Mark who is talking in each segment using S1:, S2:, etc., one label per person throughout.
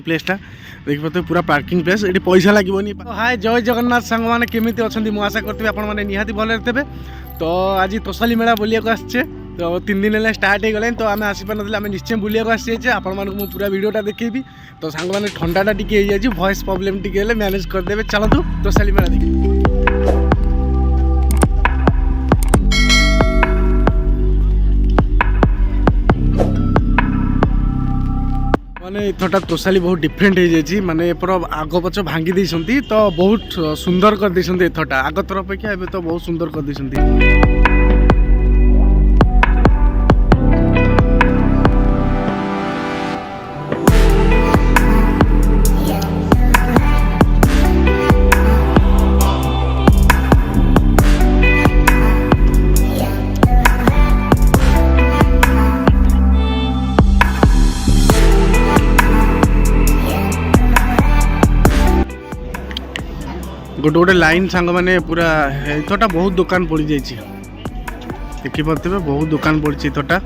S1: Parking प्लेसटा देखिए पूरा parking place ये पैसा लगे। हाय जय जगन्नाथ सांग मैंने केमी अच्छा मुझे आशा करी आपने निहाती भले थे। तो आज तोसाली मेला बुलिया आसचे तो 3 दिन है स्टार्ट हो गले तो आम आसपार ना आम निश्चय बुलिया आसी आपण मानक पूरा वीडियोटा देखी। तो सांग मैंने ठंडाटा टी वॉइस प्रोब्लेम टी मैनेज करदे। चलतु तोसाली मेला देखिए। माने इथटा तोसाली बहुत डिफरेंट हो जाए माने पूरा आग पछ भांगी देइसंती तो बहुत सुंदर कर देइसंती। इथटा आग तरफ अपेक्षा एबे तो बहुत सुंदर कर देइसंती। गोटे गोटे लाइन सांग मैंने पूरा इथटा बहुत दुकान पड़ जाइए देखिपे बहुत दुकान पड़ी इथटा।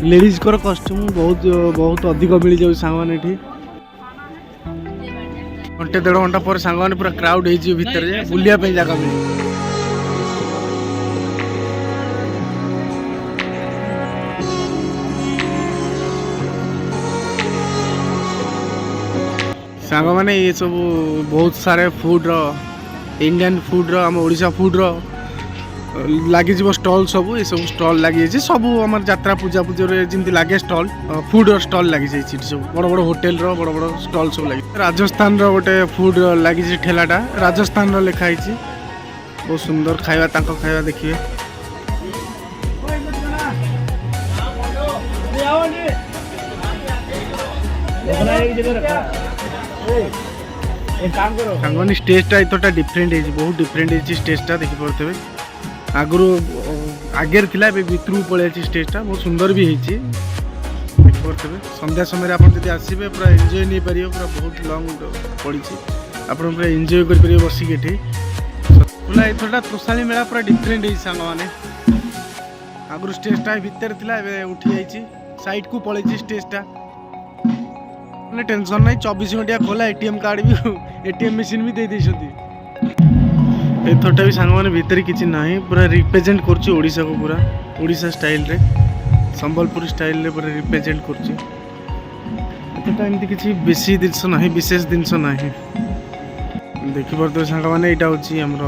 S1: लेडीज को कस्ट्यूम बहुत अधिक मिल जाए सांग मैंने घंटे 1.5 घंटा पर सांग मैंने पूरा क्राउड हो भितर बुलिया जगह मिले। सांग मैंने ये सब बहुत सारे फूड इंडियन फूड आम ओडिशा फूड लगी स्टॉल सब ये सब स्टॉल लगी सब आम यात्रा पूजा पूजा जमी लगे स्टॉल फूड स्टॉल लगी सब बड़ बड़ होटेल बड़ बड़ स्टॉल सब लगे। राजस्थान गोटे फूड लगी ठेलाटा राजस्थान लिखाई बहुत सुंदर खाଇବା खाଇବା देखिए। सांगनी स्टेजटा इतना डिफरेंट है बहुत डिफरेंट है स्टेजटा देखी पारे आगु आगे थिला भितर पड़े स्टेजटा बहुत सुंदर भी होती देखिए। संध्या समय आप आसबे पूरा एंजॉय नहीं पारे पूरा बहुत लंग पड़ी आप पूरा एंजॉय कर बसिक ये पूरा इथटा तोसाली मेला पूरा डिफरेंट है सांग मैंने आगु स्टेजटा भितर थिला उठी जाइए साइड को पड़े स्टेजटा मैंने टेंशन नहीं 24 घंटा खोला एटीएम कार्ड भी एटीएम मशीन भी दे देइछंती। एथटा भी सांग मैंने भितर किसी ना पूरा रिप्रेजेंट कर ओडिशा को पूरा ओडिशा स्टाइल रे संबलपुर स्टाइल रे पूरा रिप्रेजेंट कर एमती किसी बेसी जिनस ना विशेष जिनस ना देखी पारे सांग मैंने यहाँ हूँ आमर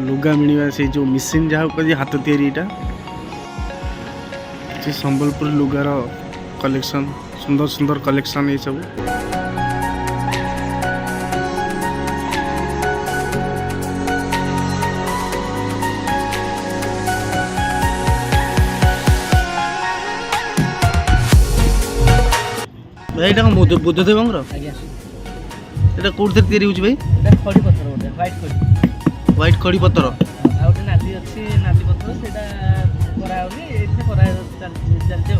S1: लुगा मिलवा से जो मिशीन जहाँ कह हाथ या संबलपुर लुगार कलेक्शन सुंदर सुंदर कलेक्शन ये सब। भाई এটা বুদ্ধদেবঙ্গর আজ্ঞা এটা কোথা তৈরি হচ্ছে ভাই? এটা খড়ি পত্র ওটা হোয়াইট খড়ি পত্র আর ওটা নালি আছে নালি পত্র সেটা করা হলি এতে করা চলছে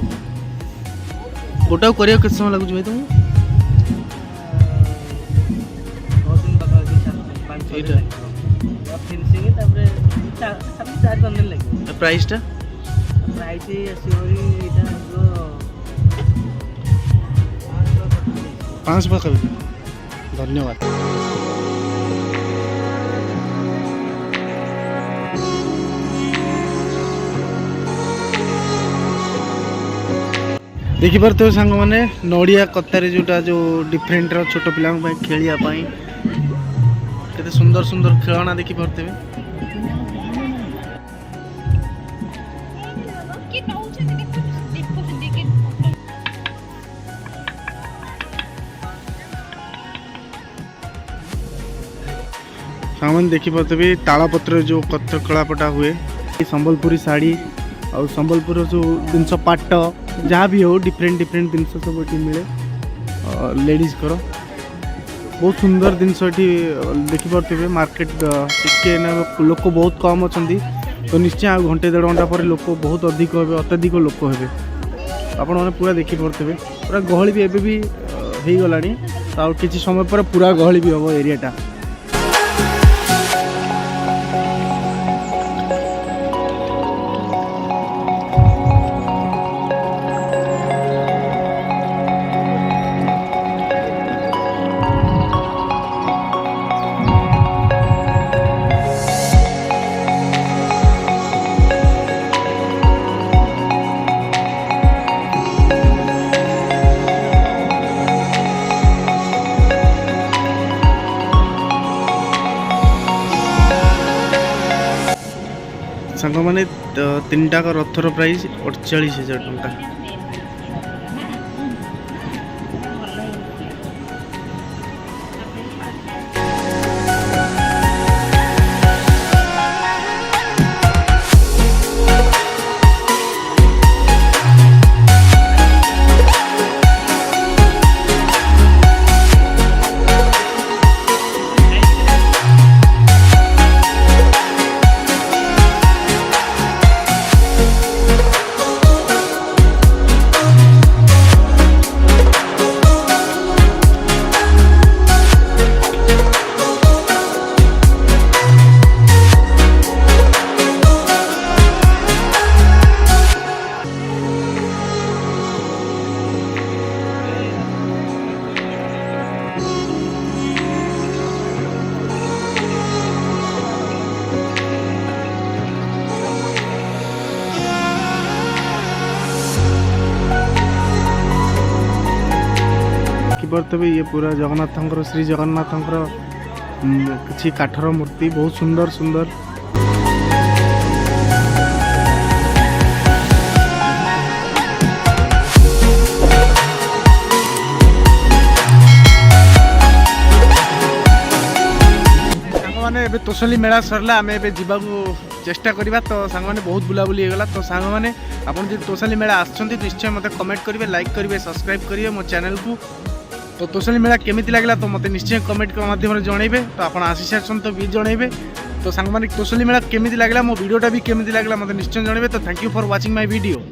S1: ওটাও করিয়া কত সময় লাগুছে ভাই তুমি? বহুত দিন বাকি আছে 5 এটা ফিনিশিং তারপরে 4 দিন লাগবে। প্রাইসটা প্রাইসই আছে ওই এটা 500 पाखा। धन्यवाद। देखी पारे तो सांग मैंने नड़िया कतारे जोटा जो डिफरेंट छोट पिला खेलिया केते सुंदर सुंदर खेलना देखी पारे सामान देखी पारे तालपत्र जो कथ कलापटा हुए संबलपुरी शाढ़ी और संबलपुर जो जिनस पाट जहाँ भी हो डिफरेंट डिफरेंट जिनस सब ये मिले लेडीज कर बहुत सुंदर जिनस देखिपे मार्केट टिके लोक बहुत कम अच्छा तो निश्चय आ घंटे 1.5 घंटा पर लोक बहुत अधिक हे अत्यधिक लोक हे आपण मैंने पूरा देखिपे पूरा गहली भी एबे भी हो गला आ किसी समय पर पूरा गहली भी हम एरियाटा सांग मैंने 3टा का रथर प्राइस 48,000 टंका। देखिपे ये पूरा जगन्नाथ श्री जगन्नाथ किसी काठर मूर्ति बहुत सुंदर सुंदर सांग तोसली मेला सरला आम एवं चेष्टा करवा तो सांग मैंने बहुत बुलाबुली होगा तो सांग मैंने आपन जो तोसली मेला आसछन्ति निश्चय मत कमेंट करेंगे लाइक करेंगे सब्सक्राइब करेंगे मो चैनल को तो तोसली मेला केमिति लागला तो मते निश्चय कमेंट के माध्यम जनइबे तो आपण आसी सारछन तो भी जनइबे तो सांग माने तोसली मेला केमिति लागला मो वीडियोटा भी केमिति लागला मते निश्चय जनइबे तो thank you for watching my video.